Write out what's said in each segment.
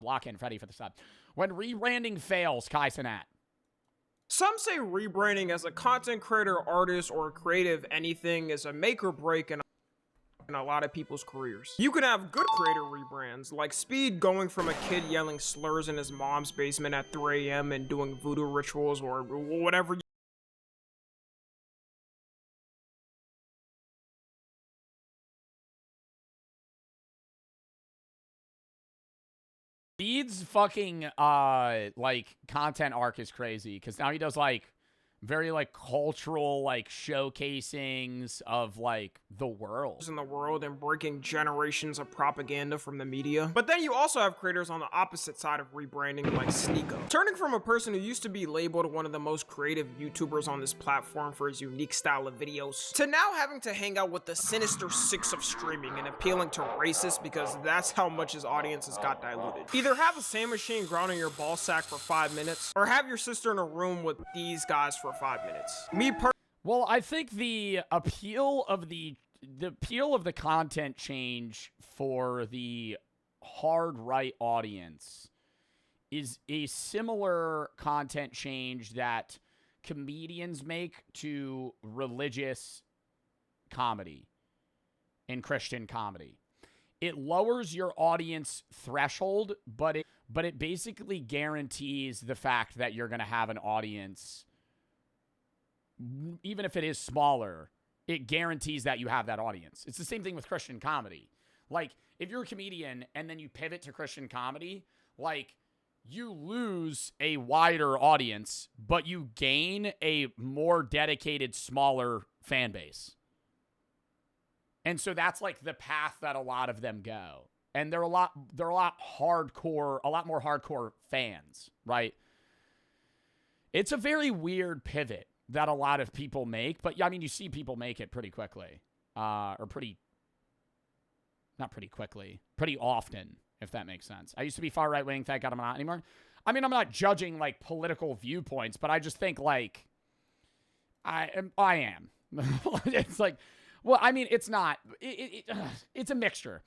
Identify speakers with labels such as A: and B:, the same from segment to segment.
A: Lock in, Freddie, for the sub. When rebranding fails, Kai Cenat.
B: Some say rebranding as a content creator, artist, or creative anything is a make or break in a lot of people's careers. You can have good creator rebrands, like Speed going from a kid yelling slurs in his mom's basement at 3 a.m. and doing voodoo rituals or whatever.
A: Speed's fucking, like, content arc is crazy, because now he does, like, very, like, cultural, like, showcasings of, like, the world.
B: In the world and breaking generations of propaganda from the media. But then you also have creators on the opposite side of rebranding, like Sneeko. Turning from a person who used to be labeled one of the most creative YouTubers on this platform for his unique style of videos, to now having to hang out with the sinister six of streaming and appealing to racists because that's how much his audience has got diluted. Either have a sand machine grounding your ball sack for 5 minutes, or have your sister in a room with these guys for 5 minutes.
A: Well, I think the appeal of the content change for the hard right audience is a similar content change that comedians make to religious comedy and Christian comedy. It lowers your audience threshold, but it basically guarantees the fact that you're going to have an audience. Even if it is smaller, it guarantees that you have that audience. It's the same thing with Christian comedy. Like, if you're a comedian and then you pivot to Christian comedy, like, you lose a wider audience, but you gain a more dedicated, smaller fan base. And so that's, like, the path that a lot of them go. And they're a lot more hardcore fans, right? It's a very weird pivot that a lot of people make, but yeah, I mean, you see people make it pretty quickly, pretty often, if that makes sense. I used to be far right wing, thank God I'm not anymore. I mean, I'm not judging like political viewpoints, but I just think like I am. It's like, well, I mean, it's not. It's a mixture.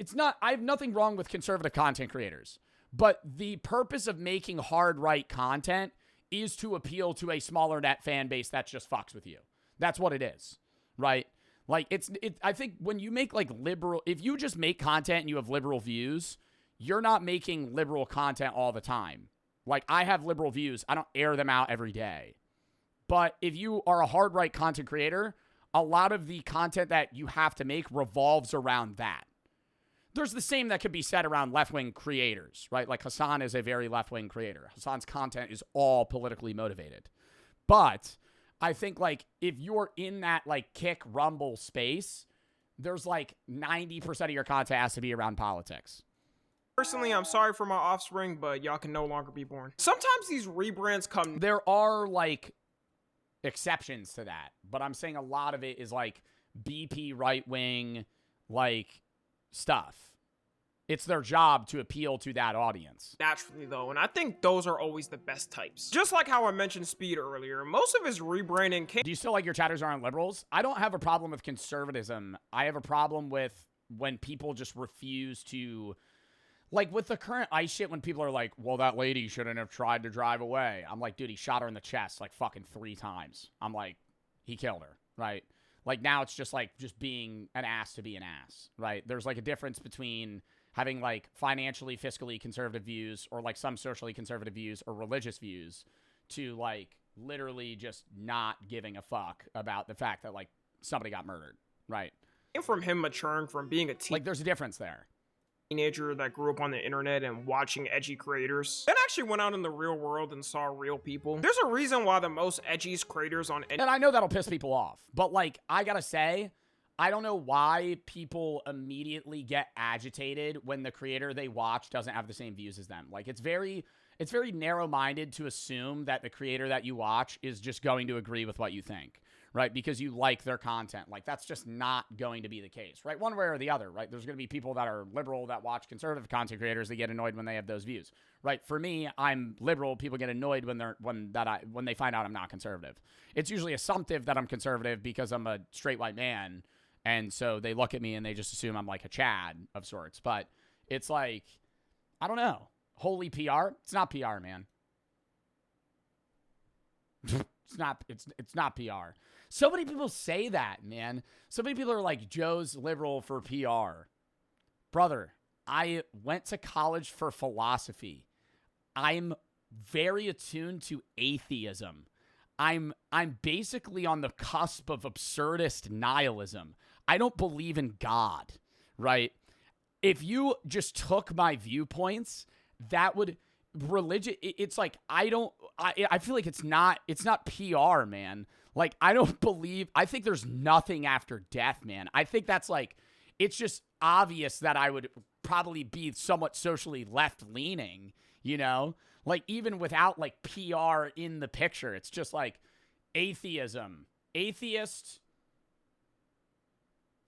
A: It's not. I have nothing wrong with conservative content creators, but the purpose of making hard right content is to appeal to a smaller net fan base that just fucks with you. That's what it is, right? Like, I think when you make, like, if you just make content and you have liberal views, you're not making liberal content all the time. Like, I have liberal views. I don't air them out every day. But if you are a hard right content creator, a lot of the content that you have to make revolves around that. There's the same that could be said around left-wing creators, right? Like Hassan is a very left-wing creator. Hassan's content is all politically motivated. But I think, like, if you're in that, like, kick rumble space, there's, like, 90% of your content has to be around politics.
B: Personally, I'm sorry for my offspring, but y'all can no longer be born. Sometimes these rebrands come...
A: There are, like, exceptions to that. But I'm saying a lot of it is, like, BP right-wing, like, stuff. It's their job to appeal to that audience.
B: Naturally, though, and I think those are always the best types. Just like how I mentioned Speed earlier, most of his rebranding came...
A: Do you still like your chatters aren't liberals? I don't have a problem with conservatism. I have a problem with when people just refuse to... Like, with the current ICE shit, when people are like, well, that lady shouldn't have tried to drive away. I'm like, dude, he shot her in the chest, like, fucking 3 times. I'm like, he killed her, right? Like, now it's just, like, just being an ass to be an ass, right? There's, like, a difference between having, like, financially, fiscally conservative views or, like, some socially conservative views or religious views to, like, literally just not giving a fuck about the fact that, like, somebody got murdered, right?
B: From him maturing from being a
A: like, there's a difference there.
B: Teenager that grew up on the internet and watching edgy creators, then actually went out in the real world and saw real people. There's a reason why the most edgiest creators on...
A: And I know that'll piss people off, but, like, I gotta say, I don't know why people immediately get agitated when the creator they watch doesn't have the same views as them. Like, it's very narrow-minded to assume that the creator that you watch is just going to agree with what you think, right? Because you like their content. Like, that's just not going to be the case, right? One way or the other, right? There's going to be people that are liberal that watch conservative content creators that get annoyed when they have those views, right? For me, I'm liberal. People get annoyed when they find out I'm not conservative. It's usually assumptive that I'm conservative because I'm a straight white man, and so they look at me and they just assume I'm like a Chad of sorts. But it's like, I don't know. Holy PR? It's not PR, man. It's not PR. So many people say that, man. So many people are like, Joe's liberal for PR. Brother, I went to college for philosophy. I'm very attuned to atheism. I'm basically on the cusp of absurdist nihilism. I don't believe in God, right? If you just took my viewpoints, that would religion. It's like I feel like it's not PR, man. Like I think there's nothing after death, man. I think that's like it's just obvious that I would probably be somewhat socially left leaning, you know? Like even without like PR in the picture, it's just like atheism. Atheist,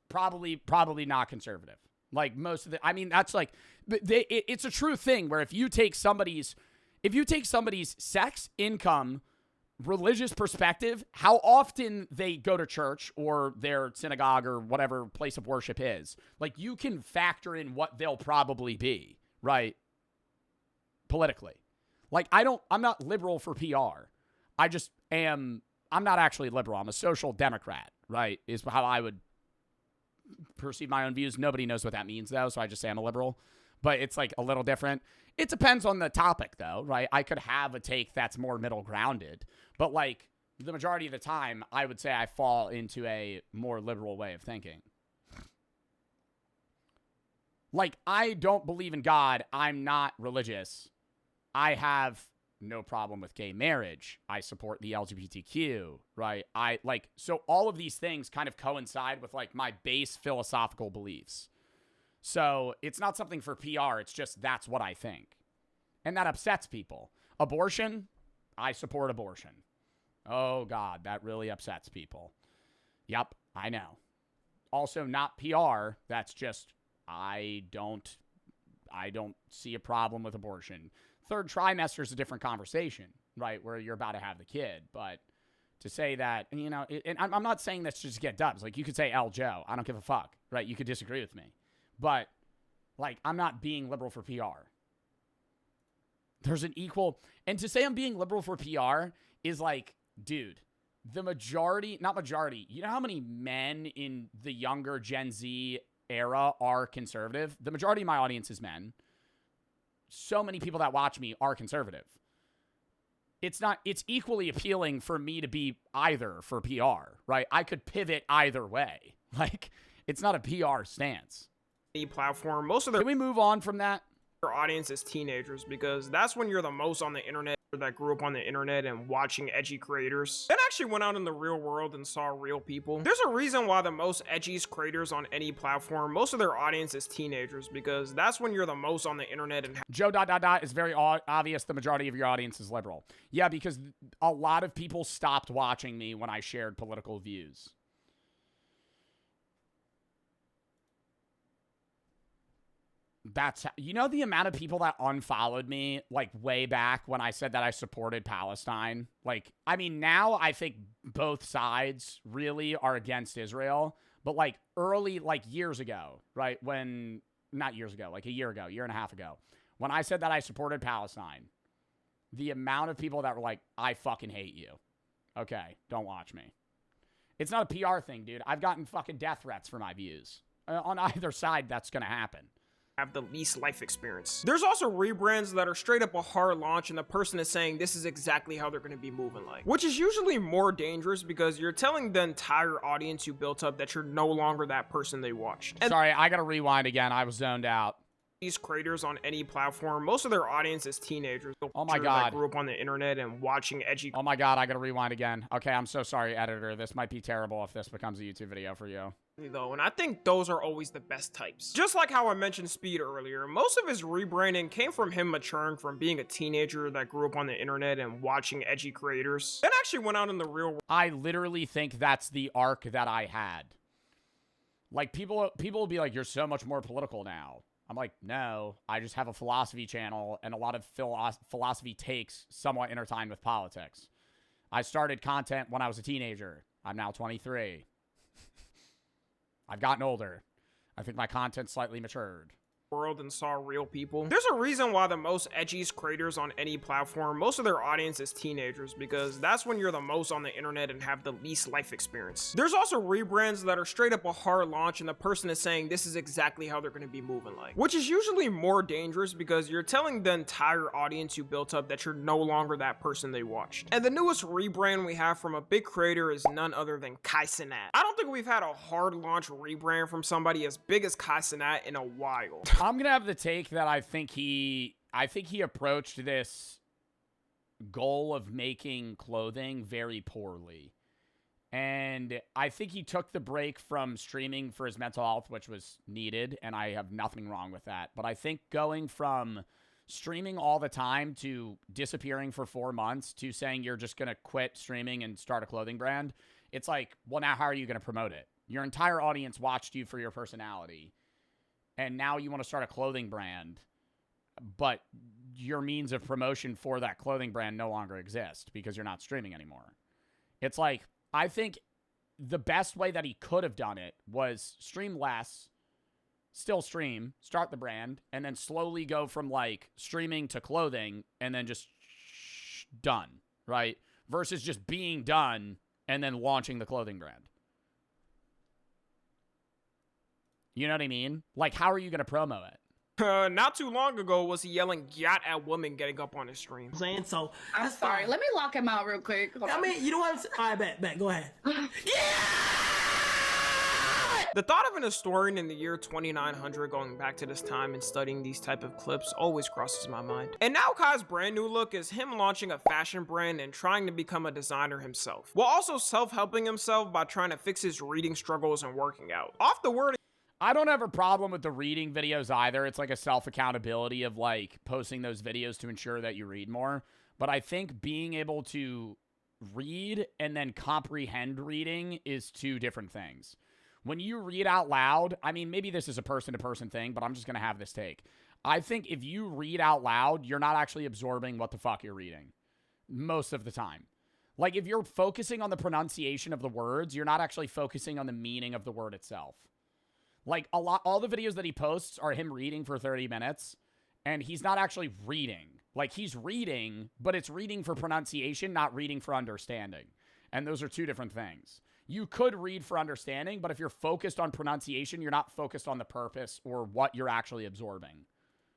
A: probably not conservative. Like most of that's like, it's a true thing where if you take somebody's sex, income, religious perspective, how often they go to church or their synagogue or whatever place of worship is, like you can factor in what they'll probably be, right? Politically. Like I'm not liberal for PR. I'm not actually liberal. I'm a social democrat, right? Is how I would perceive my own views. Nobody knows what that means though, so I just say I'm a liberal. But it's like a little different. It depends on the topic though, right? I could have a take that's more middle grounded, but like the majority of the time, I would say I fall into a more liberal way of thinking. Like I don't believe in God. I'm not religious. I have no problem with gay marriage. I support the LGBTQ, right? So all of these things kind of coincide with like my base philosophical beliefs. So it's not something for PR. It's just that's what I think. And that upsets people. Abortion, I support abortion. Oh, God, that really upsets people. Yep, I know. Also not PR. That's just I don't see a problem with abortion. Third trimester is a different conversation, right, where you're about to have the kid. But to say that, you know, and I'm not saying this to just get dubs. Like, you could say L. Joe. I don't give a fuck, right? You could disagree with me. But, like, I'm not being liberal for PR. There's an equal... And to say I'm being liberal for PR is like, dude, the majority... Not majority. You know how many men in the younger Gen Z era are conservative? The majority of my audience is men. So many people that watch me are conservative. It's equally appealing for me to be either for PR, right? I could pivot either way. Like, it's not a PR stance.
B: Platform, most of their...
A: Can we move on from that?
B: Their audience is teenagers because that's when you're the most on the internet, that grew up on the internet and watching edgy creators that actually went out in the real world and saw real people. There's a reason why the most edgiest creators on any platform, most of their audience is teenagers because that's when you're the most on the internet. And
A: Joe ... is very obvious the majority of your audience is liberal. Yeah, because a lot of people stopped watching me when I shared political views. That's, you know, the amount of people that unfollowed me like way back when I said that I supported Palestine. Like, I mean, now I think both sides really are against Israel, but like early, like years ago, right? Not years ago, like a year and a half ago, when I said that I supported Palestine, the amount of people that were like, I fucking hate you. Okay, don't watch me. It's not a PR thing, dude. I've gotten fucking death threats for my views. On either side, that's going to happen.
B: Have the least life experience. There's also rebrands that are straight up a hard launch and the person is saying this is exactly how they're going to be moving like, which is usually more dangerous because you're telling the entire audience you built up that you're no longer that person they watched. And
A: sorry, I gotta rewind again. I was zoned out.
B: These creators on any platform, most of their audience is teenagers.
A: Oh my God.
B: That grew up on the internet and watching edgy.
A: Oh my God, I gotta rewind again. Okay, I'm so sorry, editor. This might be terrible if this becomes a YouTube video for you.
B: Though, and I think those are always the best types. Just like how I mentioned Speed earlier, most of his rebranding came from him maturing from being a teenager that grew up on the internet and watching edgy creators that actually went out in the real world.
A: I literally think that's the arc that I had. Like, people will be like, you're so much more political now. I'm like, no, I just have a philosophy channel and a lot of philosophy takes somewhat intertwined with politics. I started content when I was a teenager. I'm now 23. I've gotten older. I think my content slightly matured.
B: world and saw real people. There's a reason why the most edgiest creators on any platform, most of their audience is teenagers, because that's when you're the most on the internet and have the least life experience. There's also rebrands that are straight up a hard launch and the person is saying this is exactly how they're going to be moving like, which is usually more dangerous because you're telling the entire audience you built up that you're no longer that person they watched. And the newest rebrand we have from a big creator is none other than Kai Cenat. I don't think we've had a hard launch rebrand from somebody as big as Kai Cenat in a while.
A: I'm gonna have the take that I think he approached this goal of making clothing very poorly. And I think he took the break from streaming for his mental health, which was needed, and I have nothing wrong with that. But I think going from streaming all the time to disappearing for 4 months to saying you're just gonna quit streaming and start a clothing brand, it's like, well, now how are you gonna promote it? Your entire audience watched you for your personality. And now you want to start a clothing brand, but your means of promotion for that clothing brand no longer exist because you're not streaming anymore. It's like, I think the best way that he could have done it was stream less, still stream, start the brand, and then slowly go from like streaming to clothing and then just done, right? Versus just being done and then launching the clothing brand. You know what I mean? Like, how are you going to promo it?
B: Not too long ago was he yelling "yacht" at women getting up on his stream.
C: Saying so.
D: I'm sorry. Let me lock him out real quick.
C: I mean, you know what I'm saying? All right, bet. Go ahead.
B: The thought of an historian in the year 2900 going back to this time and studying these type of clips always crosses my mind. And now Kai's brand new look is him launching a fashion brand and trying to become a designer himself, while also self-helping himself by trying to fix his reading struggles and working out. Off the word,
A: I don't have a problem with the reading videos either. It's like a self-accountability of like posting those videos to ensure that you read more. But I think being able to read and then comprehend reading is two different things. When you read out loud, I mean, maybe this is a person-to-person thing, but I'm just going to have this take. I think if you read out loud, you're not actually absorbing what the fuck you're reading most of the time. Like if you're focusing on the pronunciation of the words, you're not actually focusing on the meaning of the word itself. Like all the videos that he posts are him reading for 30 minutes, and he's not actually reading. Like he's reading, but it's reading for pronunciation, not reading for understanding. And those are two different things. You could read for understanding, but if you're focused on pronunciation, you're not focused on the purpose or what you're actually absorbing.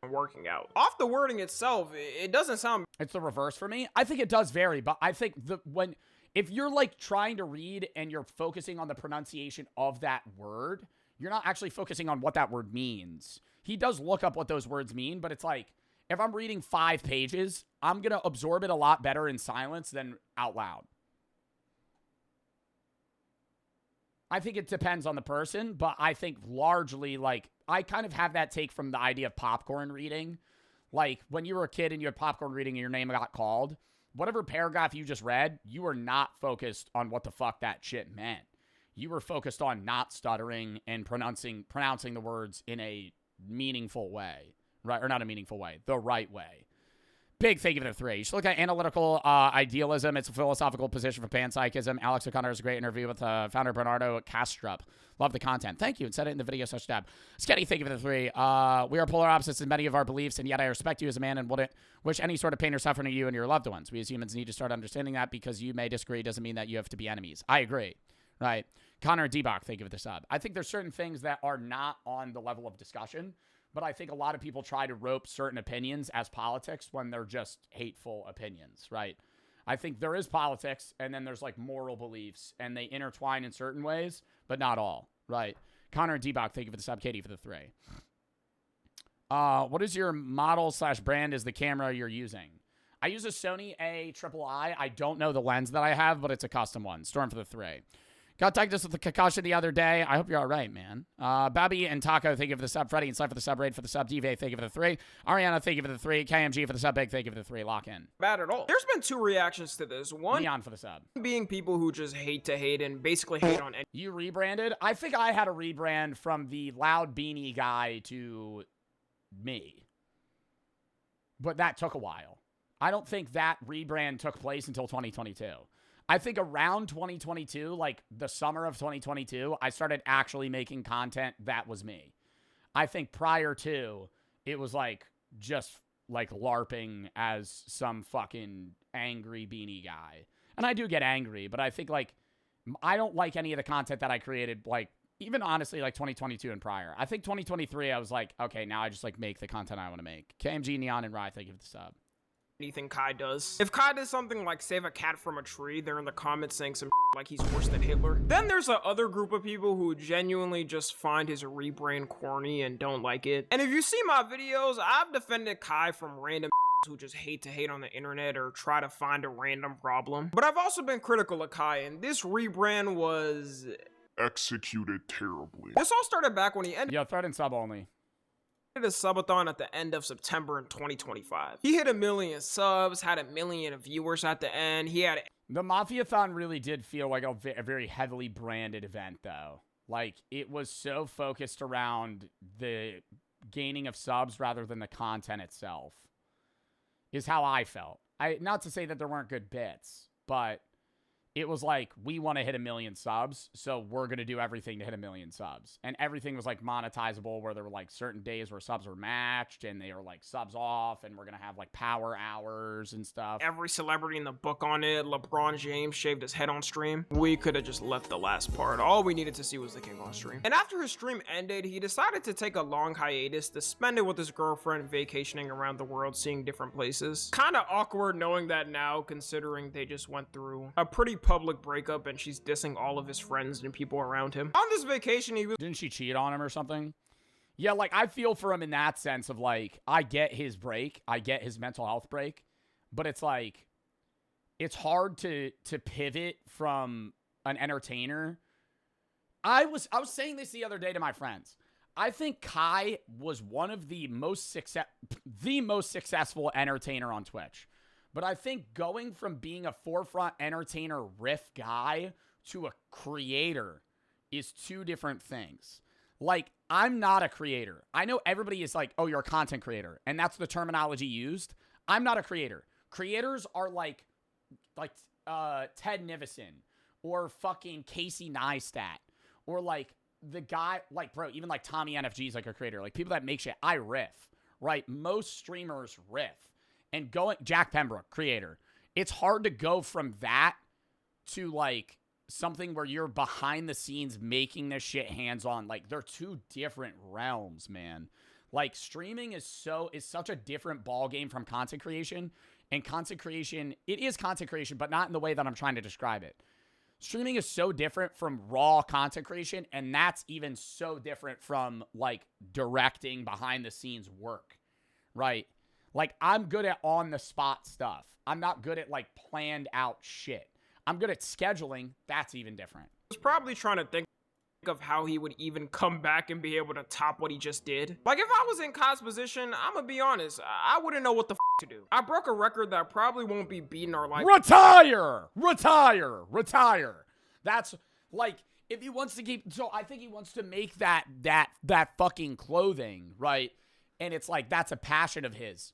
B: Working out. Off the wording itself, it doesn't sound...
A: It's the reverse for me. I think it does vary, but I think if you're like trying to read and you're focusing on the pronunciation of that word, you're not actually focusing on what that word means. He does look up what those words mean, but it's like, if I'm reading 5 pages, I'm going to absorb it a lot better in silence than out loud. I think it depends on the person, but I think largely, like, I kind of have that take from the idea of popcorn reading. Like, when you were a kid and you had popcorn reading and your name got called, whatever paragraph you just read, you were not focused on what the fuck that shit meant. You were focused on not stuttering and pronouncing the words in a meaningful way, right? Or not a meaningful way, the right way. Big thank you for the 3. You should look at analytical idealism. It's a philosophical position for panpsychism. Alex O'Connor has a great interview with founder Bernardo Kastrup. Love the content. Thank you. And said it in the video / tab. Sketty, thank you for the 3. We are polar opposites in many of our beliefs, and yet I respect you as a man and wouldn't wish any sort of pain or suffering to you and your loved ones. We as humans need to start understanding that because you may disagree doesn't mean that you have to be enemies. I agree. Right. Connor Debach, thank you for the sub. I think there's certain things that are not on the level of discussion, but I think a lot of people try to rope certain opinions as politics when they're just hateful opinions, right? I think there is politics, and then there's like moral beliefs, and they intertwine in certain ways, but not all, right? Connor Debach, thank you for the sub. Katie for the 3. What is your model / brand as the camera you're using? I use a Sony A-triple I. I don't know the lens that I have, but it's a custom one. Storm for the 3. Got diagnosed with the concussion the other day. I hope you're all right, man. Babby and Taco, thank you for the sub. Freddie and Sly for the sub. Raid for the sub. DV, thank you for the 3. Ariana, thank you for the 3. KMG for the sub. Big, thank you for the 3. Lock in.
B: Bad at all. There's been 2 reactions to this. One
A: Leon for the sub.
B: being people who just hate to hate and basically hate on any.
A: You rebranded? I think I had a rebrand from the loud beanie guy to me. But that took a while. I don't think that rebrand took place until 2022. I think around 2022, like the summer of 2022, I started actually making content that was me. I think prior to, it was like just like LARPing as some fucking angry beanie guy. And I do get angry, but I think like I don't like any of the content that I created, like even honestly like 2022 and prior. I think 2023 I was like, okay, now I just like make the content I want to make. KMG, Neon, and Rye, thank you for the sub.
B: Anything Kai does. If Kai does something like save a cat from a tree, they're in the comments saying some like he's worse than Hitler. Then there's a other group of people who genuinely just find his rebrand corny and don't like it. And if you see my videos, I've defended Kai from random who just hate to hate on the internet or try to find a random problem. But I've also been critical of Kai, and this rebrand was
E: executed terribly.
B: This all started back when he ended
A: Yo, thread and sub only.
B: a subathon at the end of September in 2025. He hit 1 million subs, had 1 million viewers at the end. He had
A: The Mafiathon really did feel like a very heavily branded event, though. Like, it was so focused around the gaining of subs rather than the content itself, is how I felt. Not to say that there weren't good bits, but it was like, we want to hit 1 million subs, so we're going to do everything to hit 1 million subs. And everything was like monetizable, where there were like certain days where subs were matched and they were like subs off, and we're going to have like power hours and stuff.
B: every celebrity in the book on it. LeBron James shaved his head on stream. We could have just left the last part. All we needed to see was the king on stream. And after his stream ended, he decided to take a long hiatus to spend it with his girlfriend vacationing around the world, seeing different places. Kind of awkward knowing that now, considering they just went through a pretty public breakup and she's dissing all of his friends and people around him. On this vacation, he was
A: Didn't she cheat on him or something? Yeah, like, I feel for him in that sense of, like, I get his break. I get his mental health break. But it's, like, it's hard to pivot from an entertainer. I was saying this the other day to my friends. I think Kai was one of the most successful entertainer on Twitch. But I think going from being a forefront entertainer riff guy to a creator is two different things. Like, I'm not a creator. I know everybody is like, oh, you're a content creator, and that's the terminology used. I'm not a creator. Creators are like Ted Nivison or fucking Casey Neistat or like the guy, like, bro, even like Tommy NFG is like a creator. Like, people that make shit. I riff, right? Most streamers riff. And Jack Pembroke, creator. It's hard to go from that to like something where you're behind the scenes making this shit hands-on. Like, they're two different realms, man. Like, streaming is such a different ball game from content creation. And content creation, it is content creation, but not in the way that I'm trying to describe it. Streaming is so different from raw content creation, and that's even so different from like directing behind the scenes work, right? Like, I'm good at on-the-spot stuff. I'm not good at, like, planned-out shit. I'm good at scheduling. That's even different.
B: was probably trying to think of how he would even come back and be able to top what he just did. Like, if I was in Kai's position, I'm gonna be honest, I wouldn't know what the to do. I broke a record that probably won't be beaten or like—
A: Retire! That's, like, if he wants to keep— So I think he wants to make that fucking clothing, right? And it's like, that's a passion of his.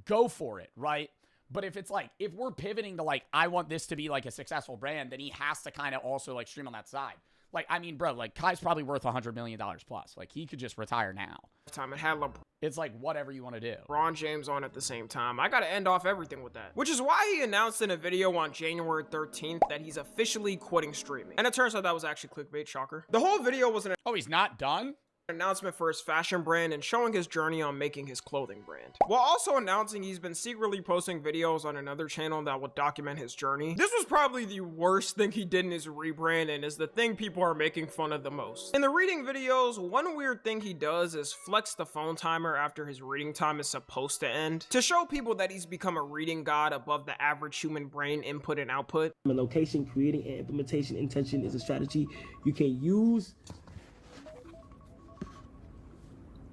A: Go for it, right? But if it's like, if we're pivoting to like, I want this to be like a successful brand, then he has to kind of also like stream on that side. Like, I mean, bro, like, Kai's probably worth $100 million plus. Like, he could just retire now.
B: Time it had
A: It's like whatever you want to do.
B: LeBron James on at the same time. I gotta end off everything with that. Which is why he announced in a video on January 13th that he's officially quitting streaming. And it turns out that was actually clickbait, shocker. The whole video was an
A: Oh, he's not done?
B: announcement for his fashion brand and showing his journey on making his clothing brand, while also announcing he's been secretly posting videos on another channel that will document his journey. This was probably the worst thing he did in his rebrand and is the thing people are making fun of the most. In the reading videos, one weird thing he does is flex the phone timer after his reading time is supposed to end to show people that he's become a reading god above the average human brain input and output.
C: Location, creating, and implementation intention is a strategy you can use.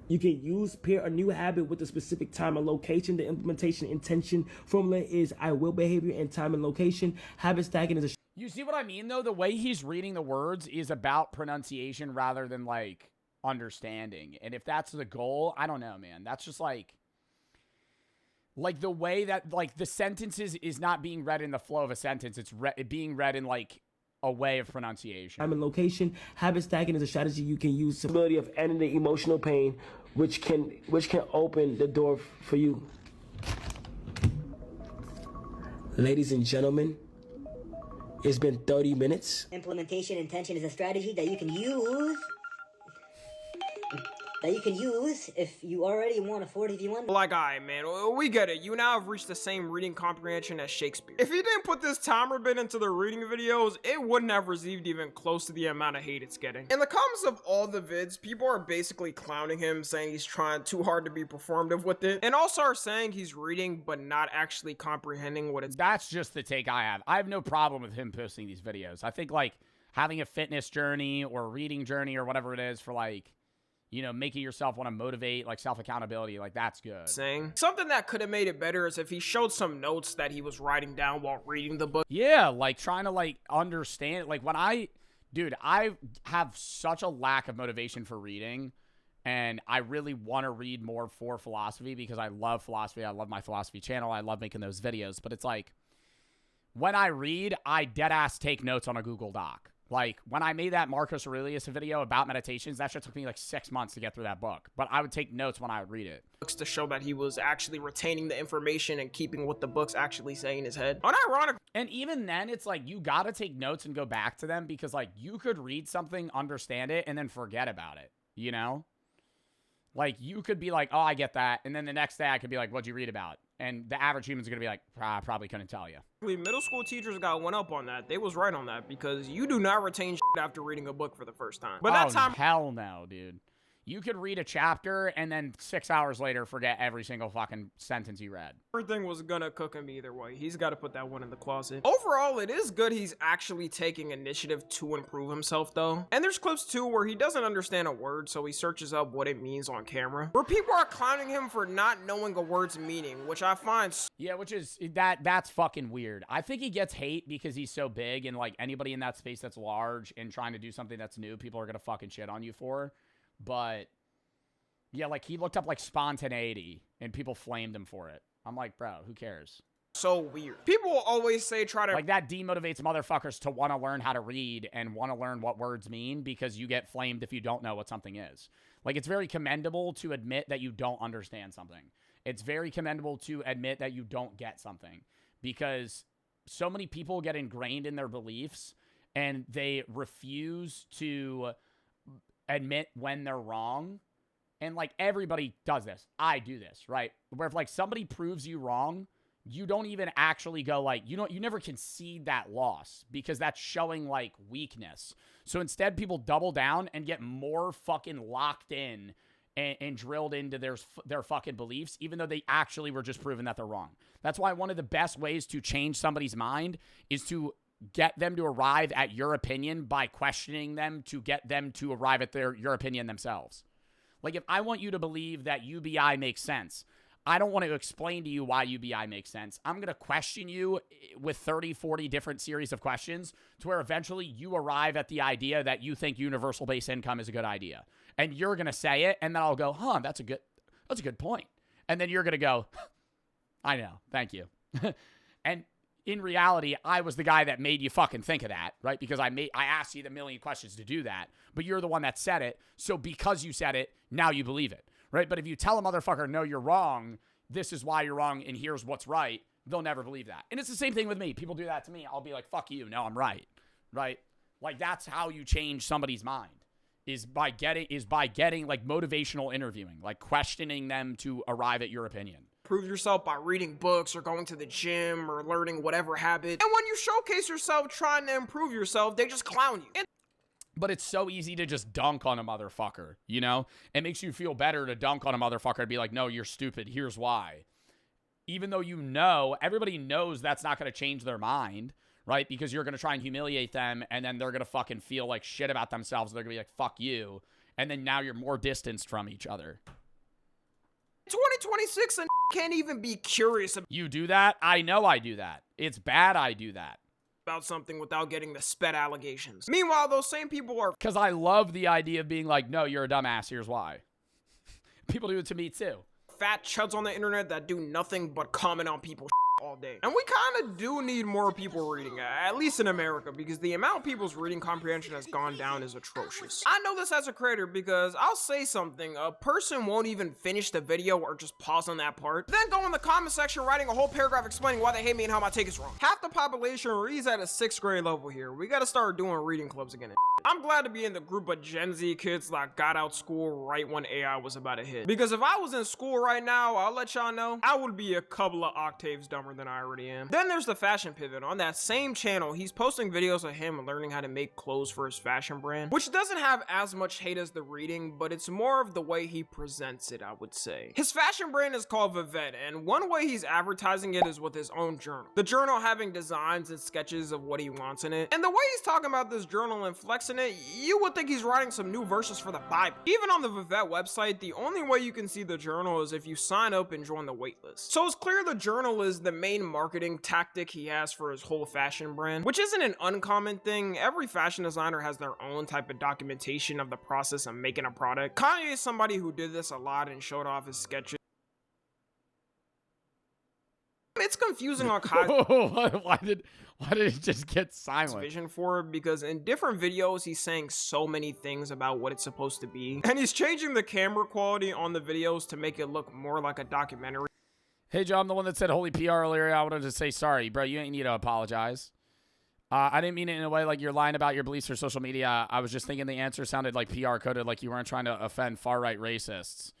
C: You can use pair a new habit with a specific time and location. The implementation intention formula is I will behavior and time and location. Habit stacking is a
A: You see what I mean, though? The way he's reading the words is about pronunciation rather than, like, understanding. And if that's the goal, I don't know, man. That's just, like the way that, like, the sentences is not being read in the flow of a sentence. It's being read in, like, a way of pronunciation.
C: time and location. Habit stacking is a strategy you can use. Ability of ending the emotional pain which can open the door for you. Ladies and gentlemen, it's been 30 minutes.
F: Implementation intention is a strategy that you can use. If you already want a 40v1.
B: Like, alright, man, we get it. You now have reached the same reading comprehension as Shakespeare. If he didn't put this timer bit into the reading videos, it wouldn't have received even close to the amount of hate it's getting. In the comments of all the vids, people are basically clowning him, saying he's trying too hard to be performative with it, and also are saying he's reading but not actually comprehending what it's.
A: That's just the take I have. I have no problem with him posting these videos. I think, like, having a fitness journey or a reading journey or whatever it is for, like, you know, making yourself want to motivate, like self-accountability, like that's good.
B: Something that could have made it better is if he showed some notes that he was writing down while reading the book.
A: Yeah, like trying to like understand, like when I have such a lack of motivation for reading, and I really want to read more for philosophy because I love philosophy. I love my philosophy channel. I love making those videos, but it's like when I read, I dead ass take notes on a Google Doc. Like, when I made that Marcus Aurelius video about meditations, that shit took me like 6 months to get through that book. But I would take notes when I would read it.
B: To show that he was actually retaining the information and keeping what the book's actually saying in his head. Unironic.
A: And even then, it's like, you gotta take notes and go back to them because, like, you could read something, understand it, and then forget about it, you know? Like, you could be like, oh, I get that. And then the next day, I could be like, what'd you read about? And the average human's gonna be like, I probably couldn't tell you.
B: Middle school teachers got one up on that. They was right on that because you do not retain shit after reading a book for the first time. But that time,
A: hell no, dude. You could read a chapter and then 6 hours later forget every single fucking sentence you read.
B: Everything was gonna cook him either way. He's got to put that one in the closet. Overall, it is good he's actually taking initiative to improve himself, though. And there's clips, too, where he doesn't understand a word, so he searches up what it means on camera. Where people are clowning him for not knowing a word's meaning, which I find...
A: Yeah, which is... That's fucking weird. I think he gets hate because he's so big, and, like, anybody in that space that's large and trying to do something that's new, people are gonna fucking shit on you for. But, yeah, like, he looked up, like, spontaneity, and people flamed him for it. I'm like, bro, who cares?
B: So weird. People will always say try to...
A: Like, that demotivates motherfuckers to want to learn how to read and want to learn what words mean because you get flamed if you don't know what something is. Like, it's very commendable to admit that you don't understand something. It's very commendable to admit that you don't get something because so many people get ingrained in their beliefs and they refuse to admit when they're wrong. And, like, everybody does this. I do this, right? Where if, like, somebody proves you wrong, you don't even actually go, like, you never concede that loss because that's showing, like, weakness. So instead, people double down and get more fucking locked in and drilled into their fucking beliefs, even though they actually were just proven that they're wrong. That's why one of the best ways to change somebody's mind is to get them to arrive at your opinion by questioning them to get them to arrive at your opinion themselves. Like, if I want you to believe that UBI makes sense, I don't want to explain to you why UBI makes sense. I'm going to question you with 30, 40 different series of questions to where eventually you arrive at the idea that you think universal base income is a good idea. And you're going to say it, and then I'll go, that's a good point. And then you're going to go, I know, thank you. And in reality, I was the guy that made you fucking think of that, right? Because I asked you the million questions to do that, but you're the one that said it. So because you said it, now you believe it, right? But if you tell a motherfucker, no, you're wrong, this is why you're wrong, and here's what's right, they'll never believe that. And it's the same thing with me. People do that to me. I'll be like, fuck you. No, I'm right, right? Like, that's how you change somebody's mind is by getting like motivational interviewing, like questioning them to arrive at your opinion.
B: Prove yourself by reading books or going to the gym or learning whatever habit. And when you showcase yourself trying to improve yourself, they just clown you.
A: But it's so easy to just dunk on a motherfucker, you know? It makes you feel better to dunk on a motherfucker and be like, no, you're stupid. Here's why. Even though you know, everybody knows that's not going to change their mind, right? Because you're going to try and humiliate them and then they're going to fucking feel like shit about themselves. They're going to be like, fuck you. And then now you're more distanced from each other.
B: 2026 and can't even be curious about...
A: You do that? I know I do that. It's bad I do that.
B: About something without getting the sped allegations. Meanwhile, those same people are...
A: Because I love the idea of being like, no, you're a dumbass, here's why. People do it to me too.
B: Fat chuds on the internet that do nothing but comment on people's all day. day. And we kind of do need more people reading, at least in America, because the amount people's reading comprehension has gone down is atrocious. I know this as a creator because I'll say something, a person won't even finish the video or just pause on that part, then go in the comment section writing a whole paragraph explaining why they hate me and how my take is wrong. Half the population reads at a 6th grade level here. We gotta start doing reading clubs again. I'm glad to be in the group of Gen Z kids that got out school right when AI was about to hit. Because if I was in school right now, I'll let y'all know, I would be a couple of octaves dumber than I already am. Then there's the fashion pivot. On that same channel, he's posting videos of him learning how to make clothes for his fashion brand, which doesn't have as much hate as the reading, but it's more of the way he presents it, I would say. His fashion brand is called Vivette, and one way he's advertising it is with his own journal. The journal having designs and sketches of what he wants in it. And the way he's talking about this journal and flexing it, you would think he's writing some new verses for the Bible. Even on the Vivette website, the only way you can see the journal is if you sign up and join the waitlist. So it's clear the journal is the main marketing tactic he has for his whole fashion brand, which isn't an uncommon thing. Every fashion designer has their own type of documentation of the process of making a product. Kanye is somebody who did this a lot and showed off his sketches. It's confusing on Kai.
A: Why did he just get silent?
B: Vision for it, because in different videos he's saying so many things about what it's supposed to be, and he's changing the camera quality on the videos to make it look more like a documentary.
A: Hey Joe, I'm the one that said holy PR earlier. I wanted to say sorry, bro. You ain't need to apologize. I didn't mean it in a way like you're lying about your beliefs or social media. I was just thinking the answer sounded like PR coded, like you weren't trying to offend far-right racists.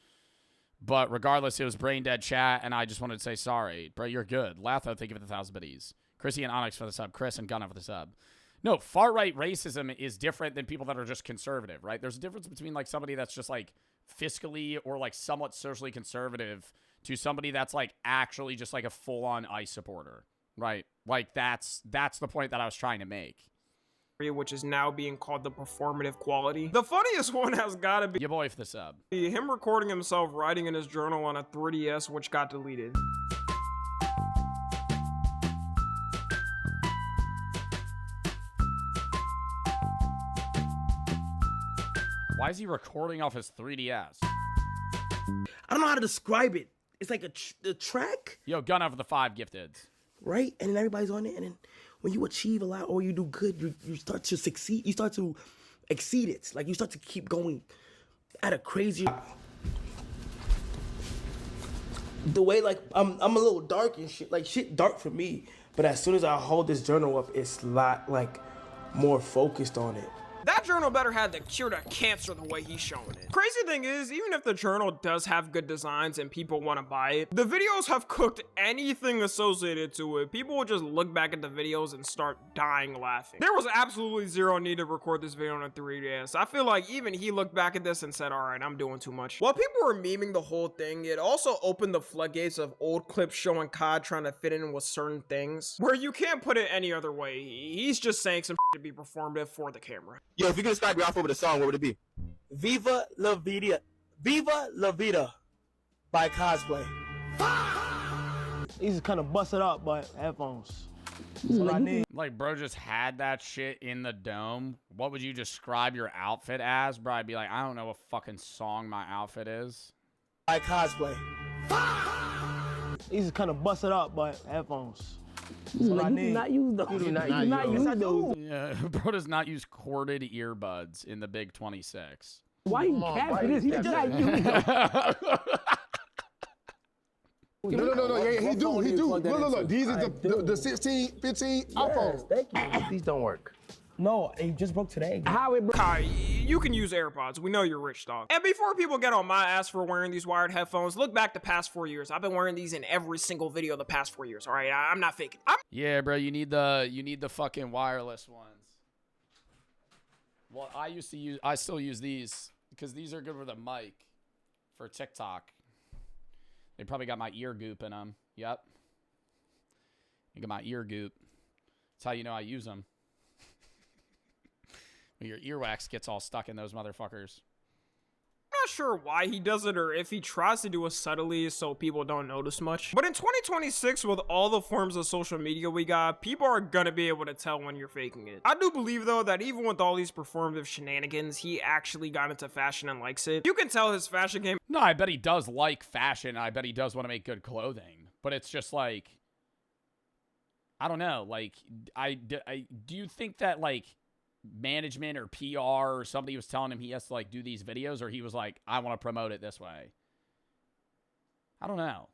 A: But regardless, it was brain dead chat, and I just wanted to say sorry. Bro, you're good. Latho, thank you for the 1,000 biddies. Chrissy and Onyx for the sub. Chris and Gunna for the sub. No, far-right racism is different than people that are just conservative, right? There's a difference between, like, somebody that's just, like, fiscally or, like, somewhat socially conservative to somebody that's, like, actually just, like, a full-on ICE supporter, right? Like, that's the point that I was trying to make.
B: Which is now being called the performative quality. The funniest one has gotta be
A: your boy for the sub.
B: Him recording himself writing in his journal on a 3DS, which got deleted.
A: Why is he recording off his 3DS?
C: I don't know how to describe it. It's like a track.
A: Yo, Gunna for the 5 gifted.
C: Right? And then everybody's on it, and then when you achieve a lot or you do good, you start to succeed. You start to exceed it. Like, you start to keep going at a crazy... The way, like, I'm a little dark and shit. Like, shit dark for me. But as soon as I hold this journal up, it's a lot, like, more focused on it.
B: That journal better have the cure to cancer the way he's showing it. Crazy thing is, even if the journal does have good designs and people want to buy it, the videos have cooked anything associated to it. People will just look back at the videos and start dying laughing. There was absolutely zero need to record this video on a 3DS. I feel like even he looked back at this and said, alright, I'm doing too much. While people were memeing the whole thing, it also opened the floodgates of old clips showing Kai trying to fit in with certain things, where you can't put it any other way. He's just saying some to be performative for the camera.
G: Yo, if you could describe your outfit with a song, what would it be?
C: Viva La Vida by Cosplay. These is kind of busted up, but headphones. That's what I need.
A: Like, bro just had that shit in the dome. What would you describe your outfit as? Bro, I'd be like, I don't know what fucking song my outfit is.
C: By Cosplay. These is kind of busted up, but headphones. That's what I need. You do not use those. You do not use those.
A: Yeah, bro does not use corded earbuds in the Big 26.
C: Why you capping this? He does not use those.
H: No. Yeah, he do. Look. These are the 16, 15 iPhones.
C: Thank you.
G: These don't work.
C: No, it just broke today. How it broke?
B: Kai, you can use AirPods. We know you're rich, dog. And before people get on my ass for wearing these wired headphones, look back the past 4 years. I've been wearing these in every single video the past 4 years, all right? I'm not faking.
A: Yeah, bro, you need the fucking wireless ones. Well, I still use these because these are good with a mic for TikTok. They probably got my ear goop in them. Yep. You got my ear goop. That's how you know I use them. Your earwax gets all stuck in those motherfuckers.
B: I'm not sure why he does it or if he tries to do it subtly so people don't notice much. But in 2026, with all the forms of social media we got, people are gonna be able to tell when you're faking it. I do believe, though, that even with all these performative shenanigans, he actually got into fashion and likes it. You can tell his fashion game.
A: No, I bet he does like fashion. I bet he does want to make good clothing. But it's just like, I don't know. Like, do you think that, like, management or PR or somebody was telling him he has to, like, do these videos, or he was like, I want to promote it this way? I don't know.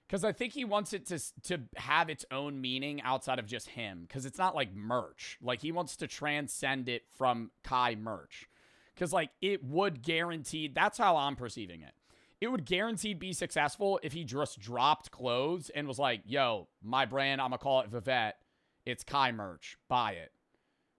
A: Because I think he wants it to have its own meaning outside of just him. Because it's not like merch. Like, he wants to transcend it from Kai merch. Because, like, it would guarantee, that's how I'm perceiving it. It would guaranteed be successful if he just dropped clothes and was like, yo, my brand, I'm going to call it Vivette. It's Kai merch. Buy it.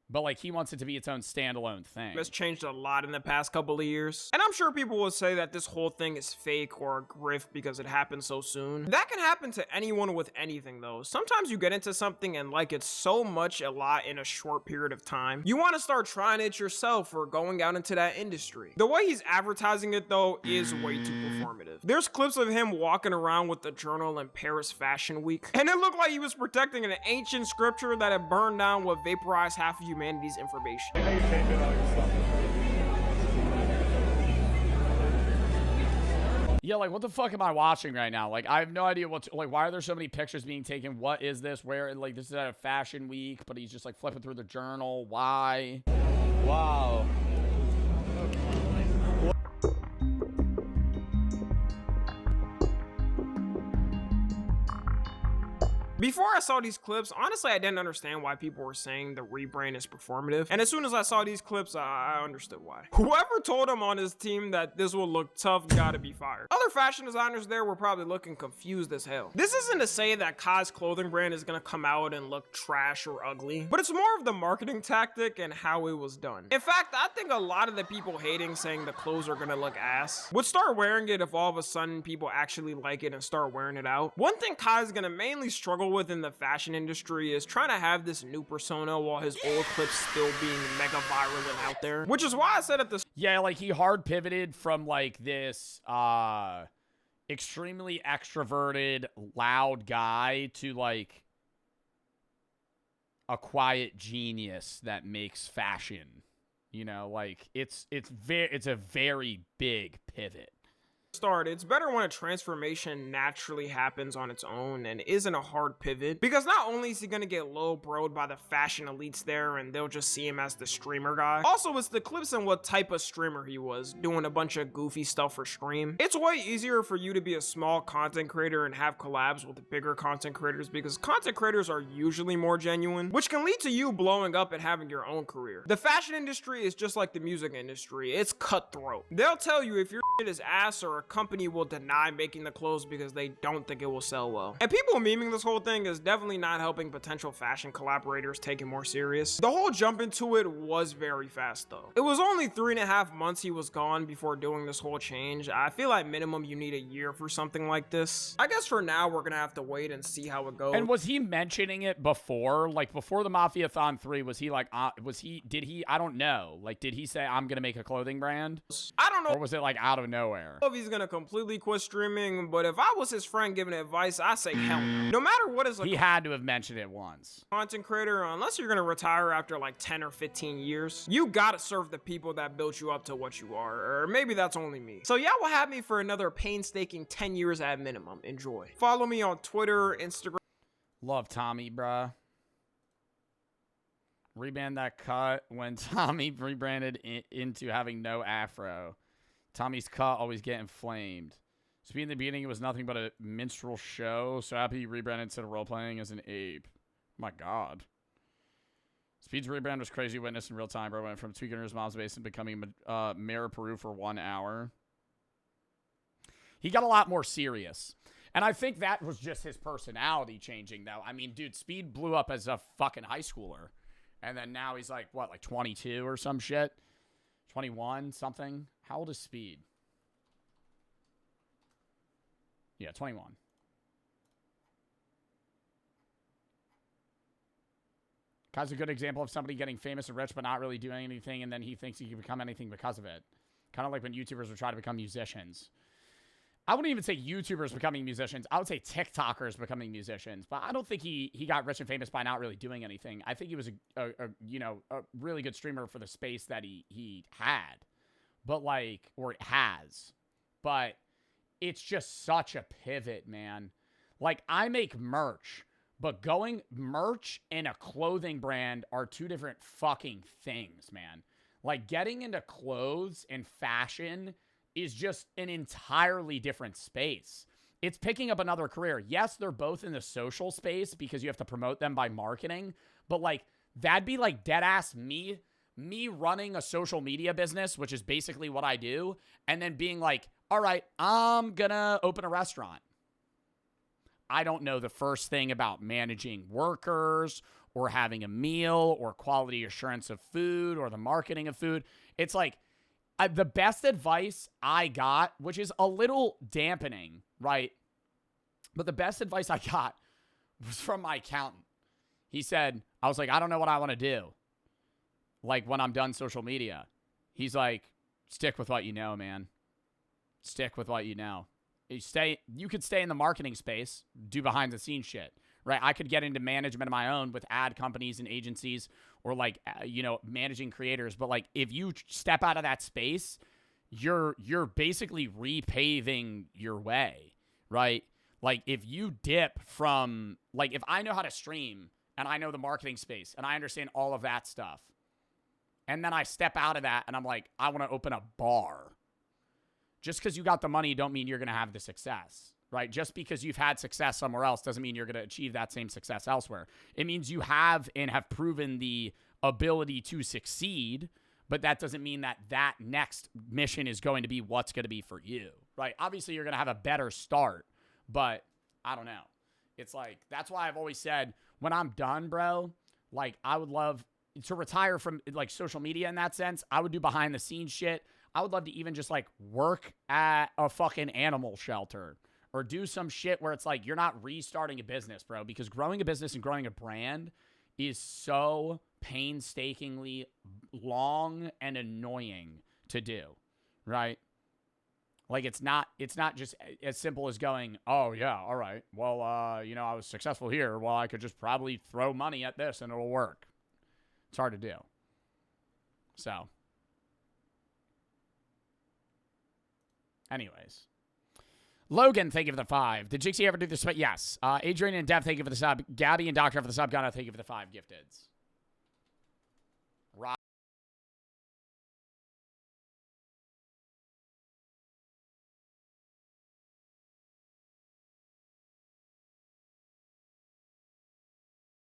A: But, like, he wants it to be its own standalone thing.
B: It's changed a lot in the past couple of years. And I'm sure people will say that this whole thing is fake or a grift because it happened so soon. That can happen to anyone with anything, though. Sometimes you get into something and like it so much a lot in a short period of time. You want to start trying it yourself or going out into that industry. The way he's advertising it, though, is way too performative. There's clips of him walking around with the journal in Paris Fashion Week. And it looked like he was protecting an ancient scripture that had burned down what vaporized half of humanity's information.
A: Yeah, like, what the fuck am I watching right now? Like, I have no idea like, why are there so many pictures being taken? What is this? Where, like, this is at a fashion week, but he's just, like, flipping through the journal. Why?
G: Wow.
B: Before I saw these clips, honestly, I didn't understand why people were saying the rebrand is performative. And as soon as I saw these clips, I understood why. Whoever told him on his team that this will look tough gotta be fired. Other fashion designers there were probably looking confused as hell. This isn't to say that Kai's clothing brand is gonna come out and look trash or ugly, but it's more of the marketing tactic and how it was done. In fact, I think a lot of the people hating saying the clothes are gonna look ass would start wearing it if all of a sudden people actually like it and start wearing it out. One thing Kai's gonna mainly struggle with in the fashion industry is trying to have this new persona while his old clips still being mega viral and out there, which is why I said at the
A: Yeah, like, he hard pivoted from, like, this extremely extroverted, loud guy to, like, a quiet genius that makes fashion. You know, like, it's a very big pivot.
B: start, it's better when a transformation naturally happens on its own and isn't a hard pivot, because not only is he gonna get low broed by the fashion elites there and they'll just see him as the streamer guy, also it's the clips and what type of streamer he was, doing a bunch of goofy stuff for stream. It's way easier for you to be a small content creator and have collabs with bigger content creators because content creators are usually more genuine, which can lead to you blowing up and having your own career. The fashion industry is just like the music industry, it's cutthroat. They'll tell you if your shit is ass, or a company will deny making the clothes because they don't think it will sell well. And people memeing this whole thing is definitely not helping potential fashion collaborators take it more serious. The whole jump into it was very fast though. It was only 3.5 months he was gone before doing this whole change. I feel like minimum you need a year for something like this. I guess for now we're gonna have to wait and see how it goes.
A: And was he mentioning it before? Like before the Mafiathon 3, was he like, did he, I don't know. Like, did he say, I'm gonna make a clothing brand?
B: I don't know.
A: Or was it like out of nowhere?
B: If he's gonna completely quit streaming, but if I was his friend giving advice, I say hell no. No matter what is
A: he had to have mentioned it once.
B: Content creator, unless you're gonna retire after like 10 or 15 years, you gotta serve the people that built you up to what you are, or maybe that's only me. So y'all will have me for another painstaking 10 years at minimum. Enjoy. Follow me on Twitter, Instagram.
A: Love Tommy, bruh. Rebrand that cut when Tommy rebranded into having no afro. Tommy's cut always get inflamed. Speed in the beginning, it was nothing but a minstrel show. So happy he rebranded instead of role-playing as an ape. My God. Speed's rebrand was crazy witness in real time, bro. Went from tweaking his mom's base and becoming mayor of Peru for 1 hour. He got a lot more serious. And I think that was just his personality changing, though. I mean, dude, Speed blew up as a fucking high schooler. And then now he's like, what, like 22 or some shit? 21, something? How old is Speed? Yeah, 21. Kai's a good example of somebody getting famous and rich but not really doing anything, and then he thinks he can become anything because of it. Kind of like when YouTubers are trying to become musicians. I wouldn't even say YouTubers becoming musicians. I would say TikTokers becoming musicians. But I don't think he got rich and famous by not really doing anything. I think he was a really good streamer for the space that he had. But like, or has. But it's just such a pivot, man. Like, I make merch, But going merch and a clothing brand are two different fucking things, man. Like getting into clothes and fashion is just an entirely different space. It's picking up another career. Yes, they're both in the social space because you have to promote them by marketing, but like that'd be like dead ass me running a social media business, which is basically what I do, and then being like, all right, I'm gonna open a restaurant. I don't know the first thing about managing workers or having a meal or quality assurance of food or the marketing of food. It's like the best advice I got, which is a little dampening, right? But the best advice I got was from my accountant. He said, I was like, I don't know what I want to do. Like when I'm done social media. He's like, stick with what you know, man. Stick with what you know. You could stay in the marketing space, do behind the scenes shit, right? I could get into management of my own with ad companies and agencies or like, managing creators. But like, if you step out of that space, you're basically repaving your way, right? Like if you dip from like, if I know how to stream and I know the marketing space and I understand all of that stuff, and then I step out of that and I'm like, I want to open a bar. Just because you got the money don't mean you're going to have the success, right? Just because you've had success somewhere else doesn't mean you're going to achieve that same success elsewhere. It means you have and have proven the ability to succeed, but that doesn't mean that that next mission is going to be what's going to be for you, right? Obviously, you're going to have a better start, but I don't know. It's like, that's why I've always said when I'm done, bro, like I would love to retire from like social media in that sense. I would do behind the scenes shit. I would love to even just like work at a fucking animal shelter or do some shit where it's like you're not restarting a business, bro, because growing a business and growing a brand is so painstakingly long and annoying to do, right? Like it's not just as simple as going, oh yeah, all right, well, I was successful here. Well, I could just probably throw money at this and it'll work. It's hard to do. So. Anyways. Logan, thank you for the 5. Did Jixie ever do this? Yes. Adrian and Dev, thank you for the sub. Gabby and Doctor for the sub. Ghana, thank you for the 5 gifteds.